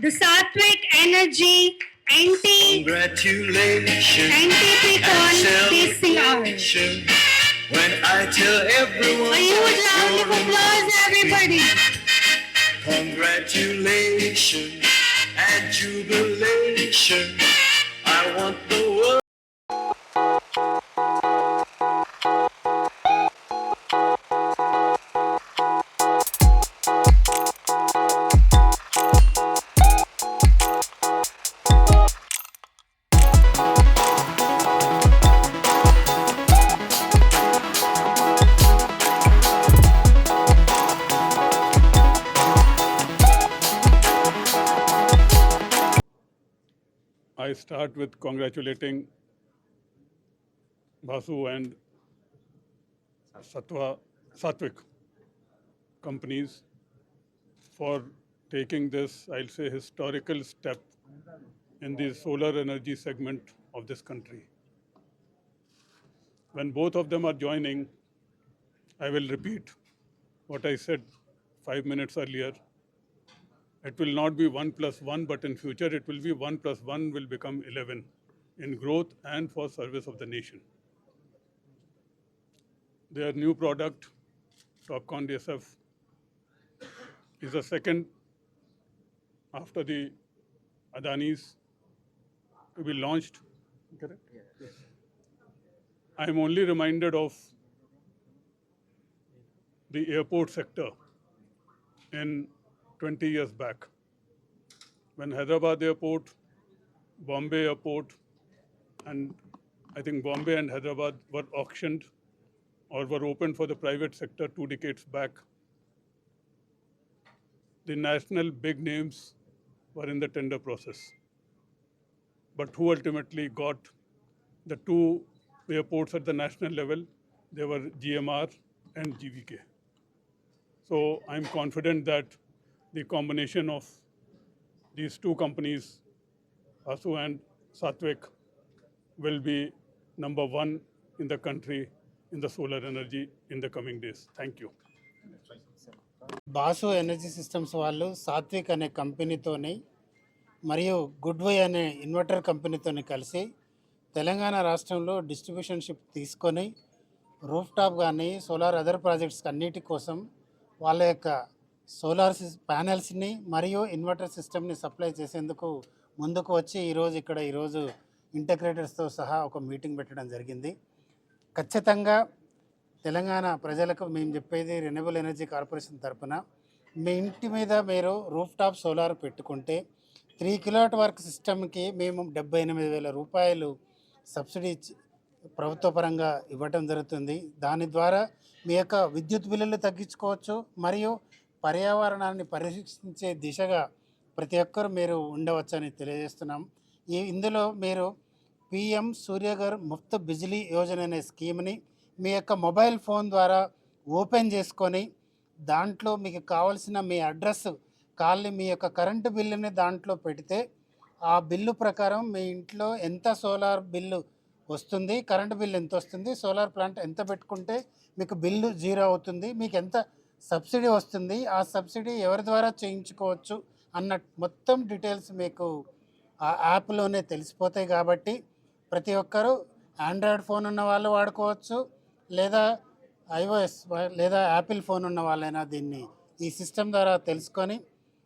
The Sattvic Energy Congratulations NTP-Con PCR. When I tell everyone, A huge round of applause, everybody. Congratulations and jubilation. I want the world. I start with congratulating Basu and Sattvic companies for taking this, I'll say, historical step in the solar energy segment of this country. When both of them are joining, I will repeat what I said 5 minutes earlier. It will not be 1 plus 1, but in future it will be 1 plus 1 will become 11 in growth and for service of the nation. Their new product, TopCon DSF, is the second after the Adani's to be launched. Correct? Yes. I am only reminded of the airport sector in 20 years back, when Hyderabad Airport, Bombay Airport, and I think Bombay and Hyderabad were auctioned or were opened for the private sector 2 decades back. The national big names were in the tender process. But who ultimately got the 2 airports at the national level? They were GMR and GVK. So I'm confident that the combination of these 2 companies, Basu and Sattvic, will be number 1 in the country in the solar energy in the coming days. Thank you. Boss energy systems వాళ్ళు సాత్విక్ అనే కంపెనీతోని మరియు good why అనే inverter కంపెనీతోని కలిసి తెలంగాణ రాష్ట్రంలో distributionship తీసుకొని roof top కానీ solar other projects అన్నిటి కోసం వాళ్ళ యొక్క సోలార్ ప్యానెల్స్ని మరియు ఇన్వర్టర్ సిస్టమ్ని సప్లై చేసేందుకు ముందుకు వచ్చి ఈరోజు ఇంటగ్రేటర్స్తో సహా ఒక మీటింగ్ పెట్టడం జరిగింది. ఖచ్చితంగా తెలంగాణ ప్రజలకు మేము చెప్పేది రెన్యూవబుల్ ఎనర్జీ కార్పొరేషన్ తరఫున మీ ఇంటి మీద మీరు రూఫ్ టాప్ సోలార్ పెట్టుకుంటే 3 కిలోవాట్ వర్క్ సిస్టమ్కి మేము 78,000 రూపాయలు సబ్సిడీ ప్రభుత్వ పరంగా ఇవ్వటం జరుగుతుంది. దాని ద్వారా మీ యొక్క విద్యుత్ బిల్లులు తగ్గించుకోవచ్చు మరియు పర్యావరణాన్ని పరిరక్షించే దిశగా ప్రతి ఒక్కరు మీరు ఉండవచ్చని తెలియజేస్తున్నాం. ఇందులో మీరు PM సూర్యఘర్ ముఫ్త్ బిజిలీ యోజన అనే స్కీమ్ని మీ యొక్క మొబైల్ ఫోన్ ద్వారా ఓపెన్ చేసుకొని దాంట్లో మీకు కావాల్సిన మీ అడ్రస్ కాల్ని మీ యొక్క కరెంటు బిల్లుని దాంట్లో పెడితే ఆ బిల్లు ప్రకారం మీ ఇంట్లో ఎంత సోలార్ బిల్లు వస్తుంది, కరెంటు బిల్లు ఎంత వస్తుంది, సోలార్ ప్లాంట్ ఎంత పెట్టుకుంటే మీకు బిల్లు 0 అవుతుంది, మీకు ఎంత సబ్సిడీ వస్తుంది, ఆ సబ్సిడీ ఎవరి ద్వారా చేయించుకోవచ్చు అన్న మొత్తం డీటెయిల్స్ మీకు ఆ యాప్లోనే తెలిసిపోతాయి. కాబట్టి ప్రతి ఒక్కరూ ఆండ్రాయిడ్ ఫోన్ ఉన్న వాళ్ళు వాడుకోవచ్చు, లేదా iOS లేదా యాపిల్ ఫోన్ ఉన్న వాళ్ళైనా దీన్ని ఈ సిస్టమ్ ద్వారా తెలుసుకొని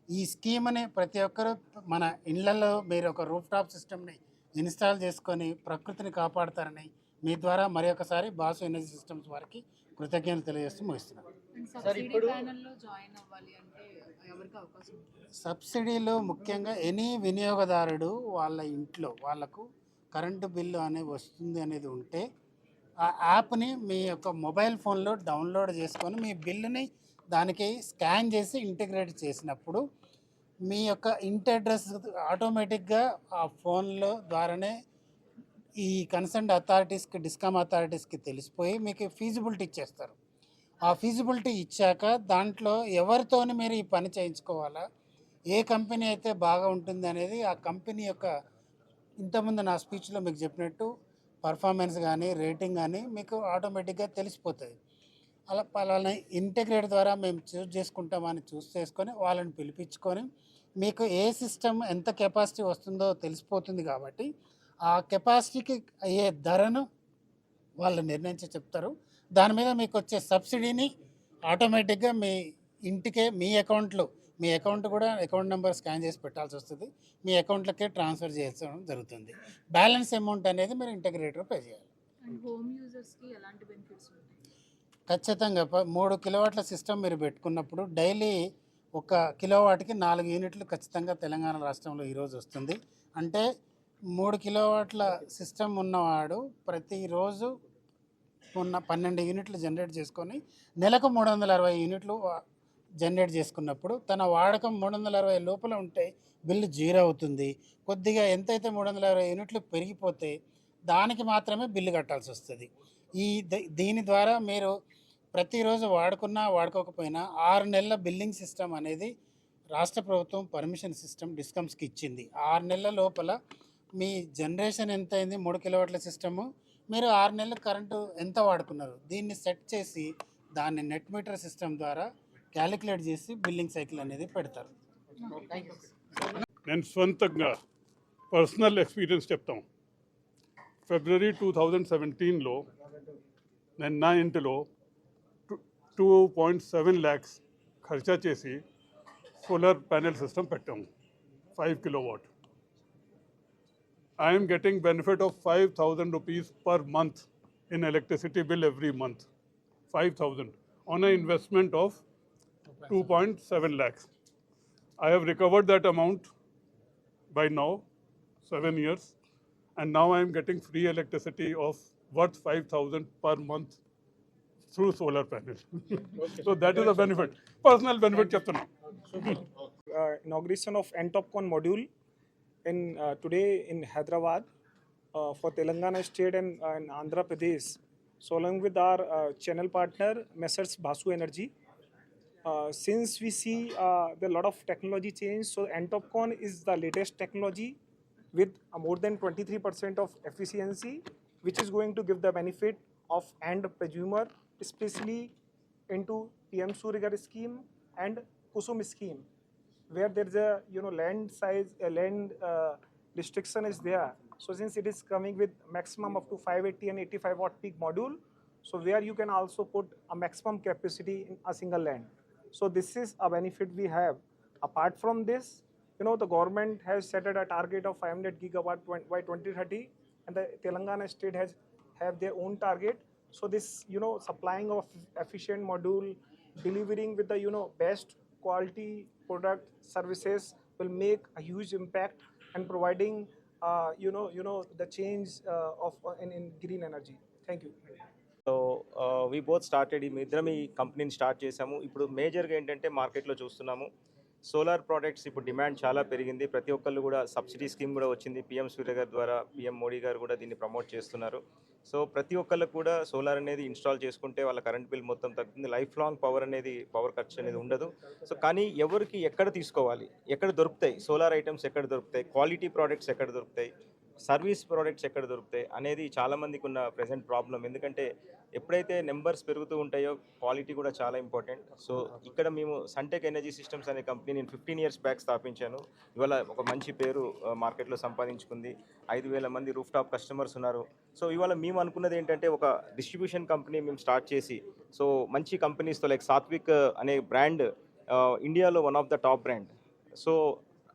ఈ స్కీమ్ని ప్రతి ఒక్కరూ మన ఇళ్లలో మీరు ఒక రూఫ్ టాప్ సిస్టమ్ని ఇన్స్టాల్ చేసుకొని ప్రకృతిని కాపాడతారని మీ ద్వారా మరి ఒకసారి బాసు ఎనర్జీ సిస్టమ్స్ వారికి కృతజ్ఞతలు తెలియజేస్తూ ముగిస్తున్నాను. సబ్సిడీలో ముఖ్యంగా ఎనీ వినియోగదారుడు వాళ్ళ ఇంట్లో వాళ్ళకు కరెంటు బిల్లు అనేది వస్తుంది అనేది ఉంటే ఆ యాప్ని మీ యొక్క మొబైల్ ఫోన్లో డౌన్లోడ్ చేసుకొని మీ బిల్లుని దానికి స్కాన్ చేసి ఇంటిగ్రేట్ చేసినప్పుడు మీ యొక్క ఇంటి అడ్రస్ ఆటోమేటిక్గా ఆ ఫోన్లో ద్వారానే ఈ కన్సర్న్డ్ అథారిటీస్కి డిస్కామ్ అథారిటీస్కి తెలిసిపోయి మీకు ఫీజిబిలిటీ ఇచ్చేస్తారు. ఆ ఫీజిబిలిటీ ఇచ్చాక దాంట్లో ఎవరితోని మీరు ఈ పని చేయించుకోవాలా, ఏ కంపెనీ అయితే బాగా ఉంటుంది అనేది ఆ కంపెనీ యొక్క ఇంతకుముందు నా స్పీచ్లో మీకు చెప్పినట్టు పర్ఫార్మెన్స్ కానీ రేటింగ్ కానీ మీకు ఆటోమేటిక్గా తెలిసిపోతుంది. అలానే ఇంటిగ్రేట్ ద్వారా మేము చూస్ చేసుకుంటామని చూస్ చేసుకొని వాళ్ళని పిలిపించుకొని మీకు ఏ సిస్టమ్ ఎంత కెపాసిటీ వస్తుందో తెలిసిపోతుంది కాబట్టి ఆ కెపాసిటీకి అయ్యే ధరను వాళ్ళు నిర్ణయించి చెప్తారు. దాని మీద మీకు వచ్చే సబ్సిడీని ఆటోమేటిక్గా మీ ఇంటికే మీ అకౌంట్లో మీ అకౌంట్ కూడా అకౌంట్ నెంబర్ స్కాన్ చేసి పెట్టాల్సి వస్తుంది. మీ అకౌంట్లకే ట్రాన్స్ఫర్ చేయడం జరుగుతుంది. బ్యాలెన్స్ అమౌంట్ అనేది మీరు ఇంటిగ్రేటర్ పే చేయాలి. అండ్ హోమ్ యూజర్స్కి ఎలాంటి బెనిఫిట్స్ ఉంటాయి? ఖచ్చితంగా 3 కిలోవాట్ల సిస్టమ్ మీరు పెట్టుకున్నప్పుడు డైలీ 1 కిలోవాట్కి 4 యూనిట్లు ఖచ్చితంగా తెలంగాణ రాష్ట్రంలో ఈరోజు వస్తుంది. అంటే 3 కిలోవాట్ల సిస్టమ్ ఉన్నవాడు ప్రతిరోజు 12 యూనిట్లు జనరేట్ చేసుకొని నెలకు 360 యూనిట్లు జనరేట్ చేసుకున్నప్పుడు తన వాడకం 360 లోపల ఉంటే బిల్లు జీరో అవుతుంది. కొద్దిగా ఎంతైతే 360 యూనిట్లు పెరిగిపోతే దానికి మాత్రమే బిల్లు కట్టాల్సి వస్తుంది. దీని ద్వారా మీరు ప్రతిరోజు వాడుకున్నా వాడుకోకపోయినా 6 నెలల బిల్లింగ్ సిస్టమ్ అనేది రాష్ట్ర ప్రభుత్వం పర్మిషన్ సిస్టమ్ డిస్కమ్స్కి ఇచ్చింది. 6 నెలల లోపల మీ జనరేషన్ ఎంత అయింది 3 కిలోవాట్ల సిస్టము, మీరు 6 నెలల కరెంటు ఎంత వాడుకున్నారు దీన్ని సెట్ చేసి దాన్ని నెట్ మీటర్ సిస్టమ్ ద్వారా క్యాలిక్యులేట్ చేసి బిల్లింగ్ సైకిల్ అనేది పెడతారు. నేను స్వంతంగా పర్సనల్ ఎక్స్పీరియన్స్ చెప్తాం. ఫిబ్రవరి 2017లో నేను నా ఇంటిలో 2.7 lakhs ఖర్చా చేసి సోలార్ ప్యానెల్ సిస్టమ్ పెట్టాము 5 kilowatt. I am getting benefit of 5,000 rupees per month in electricity bill every month. 5,000 on an investment of 2.7 lakhs. I have recovered that amount by now, 7 years, and now I am getting free electricity of worth 5,000 per month through solar panel. So that is a benefit, personal benefit cheptuna. Inauguration of NTOPCon module in today in Hyderabad for Telangana state and Andhra Pradesh. So along with our channel partner Messrs Basu Energy. Since we see the lot of technology change, so NTOPCon is the latest technology with more than 23% of efficiency, which is going to give the benefit of end consumer, especially into PM Surya scheme and Kusum scheme, where there is a land size, land restriction is there. So since it is coming with maximum up to 580 and 85 watt peak module, so where you can also put a maximum capacity in a single land. So this is a benefit we have. Apart from this, the government has set a target of 500 gigawatt by 2030, and the Telangana state have their own target. So this, supplying of efficient module, delivering with the, best quality product services will make a huge impact and providing, the change of in green energy. Thank you. So we both started ఇద్దరం ఈ కంపెనీని start చేసాము. ఇప్పుడు మేజర్గా ఏంటంటే మార్కెట్లో చూస్తున్నాము solar products ఇప్పుడు డిమాండ్ చాలా పెరిగింది. ప్రతి ఒక్కళ్ళు కూడా సబ్సిడీ స్కీమ్ కూడా వచ్చింది PM సూర్య గారి ద్వారా. PM మోడీ గారు కూడా దీన్ని ప్రమోట్ చేస్తున్నారు. సో ప్రతి ఒక్కళ్ళకు కూడా సోలార్ అనేది ఇన్స్టాల్ చేసుకుంటే వాళ్ళ కరెంట్ బిల్ మొత్తం తగ్గుతుంది. లైఫ్ లాంగ్ పవర్ ఖర్చు అనేది ఉండదు. సో కానీ ఎవరికి ఎక్కడ తీసుకోవాలి, ఎక్కడ దొరుకుతాయి సోలార్ ఐటమ్స్, ఎక్కడ దొరుకుతాయి క్వాలిటీ ప్రోడక్ట్స్, ఎక్కడ దొరుకుతాయి సర్వీస్ ప్రోడక్ట్స్, ఎక్కడ దొరుకుతాయి అనేది చాలామందికి ఉన్న ప్రెజెంట్ ప్రాబ్లం. ఎందుకంటే ఎప్పుడైతే నెంబర్స్ పెరుగుతూ ఉంటాయో క్వాలిటీ కూడా చాలా ఇంపార్టెంట్. సో ఇక్కడ మేము సన్టెక్ ఎనర్జీ సిస్టమ్స్ అనే కంపెనీ నేను 15 years బ్యాక్ స్థాపించాను. ఇవాళ ఒక మంచి పేరు మార్కెట్లో సంపాదించుకుంది. 5,000 మంది రూఫ్ టాప్ కస్టమర్స్ ఉన్నారు. సో ఇవాళ మేము అనుకున్నది ఏంటంటే ఒక డిస్ట్రిబ్యూషన్ కంపెనీ మేము స్టార్ట్ చేసి, సో మంచి కంపెనీస్తో లైక్ సాత్విక్ అనే బ్రాండ్ ఇండియాలో one of the top brand. So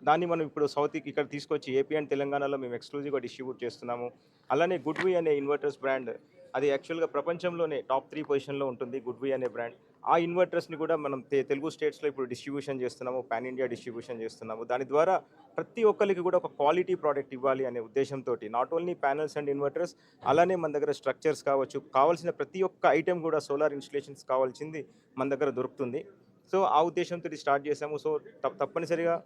దాన్ని మనం ఇప్పుడు సౌత్కి ఇక్కడ తీసుకొచ్చి ఏపీ అండ్ తెలంగాణలో మేము ఎక్స్క్లూజివ్గా డిస్ట్రిబ్యూట్ చేస్తున్నాము. అలానే గుడ్వి అనే ఇన్వర్టర్స్ బ్రాండ్, అది యాక్చువల్గా ప్రపంచంలోనే టాప్ 3 పొజిషన్లో ఉంటుంది గుడ్వి అనే బ్రాండ్. ఆ ఇన్వర్టర్స్ని కూడా మనం తెలుగు స్టేట్స్లో ఇప్పుడు డిస్ట్రిబ్యూషన్ చేస్తున్నాము, పాన్ ఇండియా డిస్ట్రిబ్యూషన్ చేస్తున్నాము. దాని ద్వారా ప్రతి ఒక్కరికి కూడా ఒక క్వాలిటీ ప్రోడక్ట్ ఇవ్వాలి అనే ఉద్దేశంతో not only panels and inverters, అలానే మన దగ్గర స్ట్రక్చర్స్ కావచ్చు, కావాల్సిన ప్రతి ఒక్క ఐటెం కూడా సోలార్ ఇన్స్టలేషన్స్ కావాల్సింది మన దగ్గర దొరుకుతుంది. సో ఆ ఉద్దేశంతో స్టార్ట్ చేసాము. సో తప్పనిసరిగా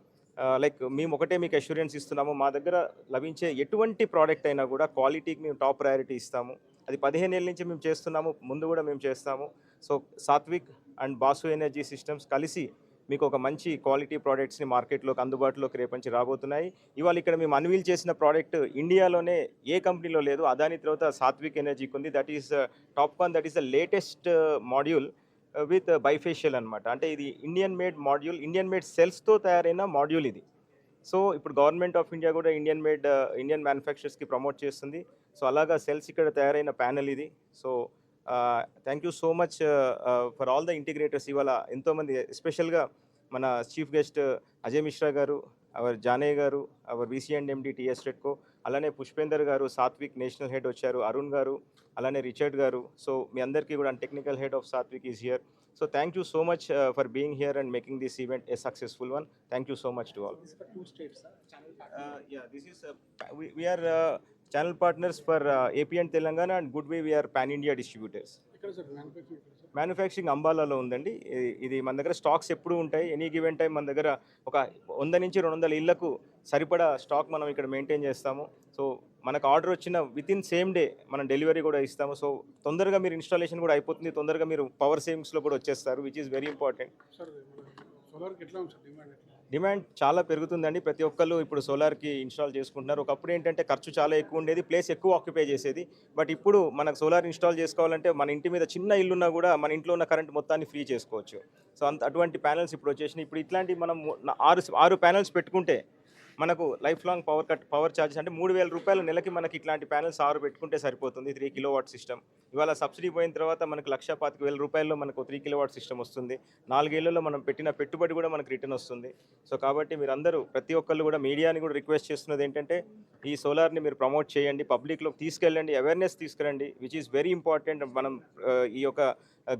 లైక్ మేము ఒకటే మీకు అష్యూరెన్స్ ఇస్తున్నాము, మా దగ్గర లభించే ఎటువంటి ప్రోడక్ట్ అయినా కూడా క్వాలిటీకి మేము టాప్ ప్రయారిటీ ఇస్తాము. అది 15 ఏళ్ళ నుంచి మేము చేస్తున్నాము, ముందు కూడా మేము చేస్తాము. So Satvik and Basu energy systems కలిసి మీకు ఒక మంచి క్వాలిటీ ప్రోడక్ట్స్ని మార్కెట్లోకి అందుబాటులోకి రేపంచి రాబోతున్నాయి. ఇవాళ ఇక్కడ మేము అన్వీల్ చేసిన ప్రోడక్ట్ ఇండియాలోనే ఏ కంపెనీలో లేదు, అదాని తర్వాత సాత్విక్ ఎనర్జీకి ఉంది. That is Topcon, that is the latest module with bifacial అనమాట. అంటే ఇది Indian made module, Indian made సెల్స్తో తయారైన మాడ్యూల్ ఇది. సో ఇప్పుడు గవర్నమెంట్ ఆఫ్ ఇండియా కూడా ఇండియన్ మ్యానుఫ్యాక్చరర్స్కి ప్రమోట్ చేస్తుంది. సో అలాగా సెల్స్ ఇక్కడ తయారైన ప్యానెల్ ఇది. So thank you so much for all the integrators. ఇవాళ ఎంతోమంది, ఎస్పెషల్గా మన చీఫ్ గెస్ట్ అజయ్ మిశ్రా గారు, our Jane garu, our VC and MD TS Redco, అలానే పుష్పేందర్ గారు, సాత్విక్ నేషనల్ హెడ్ వచ్చారు, అరుణ్ గారు, అలానే రిచర్డ్ గారు. సో మీ అందరికీ కూడా technical head of Satvik is here. So thank you so much for being here and making this event a successful one. Thank you so much to all. This is for 2 states, sir. Channel partner. Yeah, this is we are channel partners for AP and Telangana, and Goodway we are pan India distributors. Manufacturing అంబాలాలో ఉందండి. ఇది మన దగ్గర stocks ఎప్పుడు ఉంటాయి. Any given time మన దగ్గర ఒక 100 నుంచి 200 ఇళ్లకు సరిపడా స్టాక్ మనం ఇక్కడ మెయింటైన్ చేస్తాము. సో మనకు ఆర్డర్ వచ్చిన వితిన్ సేమ్ డే మనం డెలివరీ కూడా ఇస్తాము. సో తొందరగా మీరు ఇన్స్టాలేషన్ కూడా అయిపోతుంది, తొందరగా మీరు పవర్ సేవింగ్స్లో కూడా వచ్చేస్తారు, which is very important. Demand చాలా పెరుగుతుందండి. ప్రతి ఒక్కళ్ళు ఇప్పుడు సోలార్కి ఇన్స్టాల్ చేసుకుంటున్నారు. ఒకప్పుడు ఏంటంటే ఖర్చు చాలా ఎక్కువ ఉండేది, ప్లేస్ ఎక్కువ ఆక్యుపై చేసేది. బట్ ఇప్పుడు మనకు సోలార్ ఇన్స్టాల్ చేసుకోవాలంటే మన ఇంటి మీద చిన్న ఇల్లున్నా కూడా మన ఇంట్లో ఉన్న కరెంట్ మొత్తాన్ని ఫ్రీ చేసుకోవచ్చు. సో అటువంటి ప్యానెల్స్ ఇప్పుడు వచ్చేసినాయి. ఇప్పుడు ఇట్లాంటి మనం 6 ప్యానెల్స్ పెట్టుకుంటే మనకు లైఫ్ లాంగ్ పవర్ ఛార్జెస్ అంటే 3,000 రూపాయల నెలకి మనకి ఇట్లాంటి ప్యానెల్స్ 6 పెట్టుకుంటే సరిపోతుంది. 3 కిలోవాట్ సిస్టమ్. ఇవాళ సబ్సిడీ పోయిన తర్వాత మనకు 1,25,000 రూపాయల్లో మనకు 3 కిలోవాట్ సిస్టమ్ వస్తుంది. 4 ఏళ్లలో మనం పెట్టిన పెట్టుబడి కూడా మనకు రిటర్న్ వస్తుంది. సో కాబట్టి మీరందరూ ప్రతి ఒక్కళ్ళు కూడా మీడియాని కూడా రిక్వెస్ట్ చేస్తున్నది ఏంటంటే ఈ సోలార్ని మీరు ప్రమోట్ చేయండి, పబ్లిక్లోకి తీసుకెళ్ళండి, అవేర్నెస్ తీసుకురండి, విచ్ ఈస్ వెరీ ఇంపార్టెంట్. మనం ఈ యొక్క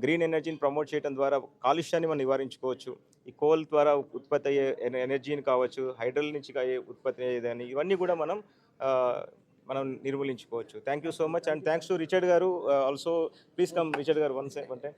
గ్రీన్ ఎనర్జీని ప్రమోట్ చేయడం ద్వారా కాలుష్యాన్ని మనం నివారించుకోవచ్చు. ఈ కోల్ ద్వారా ఉత్పత్తి అయ్యే ఎనర్జీని కావచ్చు, హైడ్రల్ నుంచి అయ్యే ఉత్పత్తి అయ్యేదని, ఇవన్నీ కూడా మనం నిర్మూలించుకోవచ్చు. Thank you so much and thanks to Richard గారు ఆల్సో. ప్లీజ్ కమ్ రిచర్డ్ గారు వన్ టైం.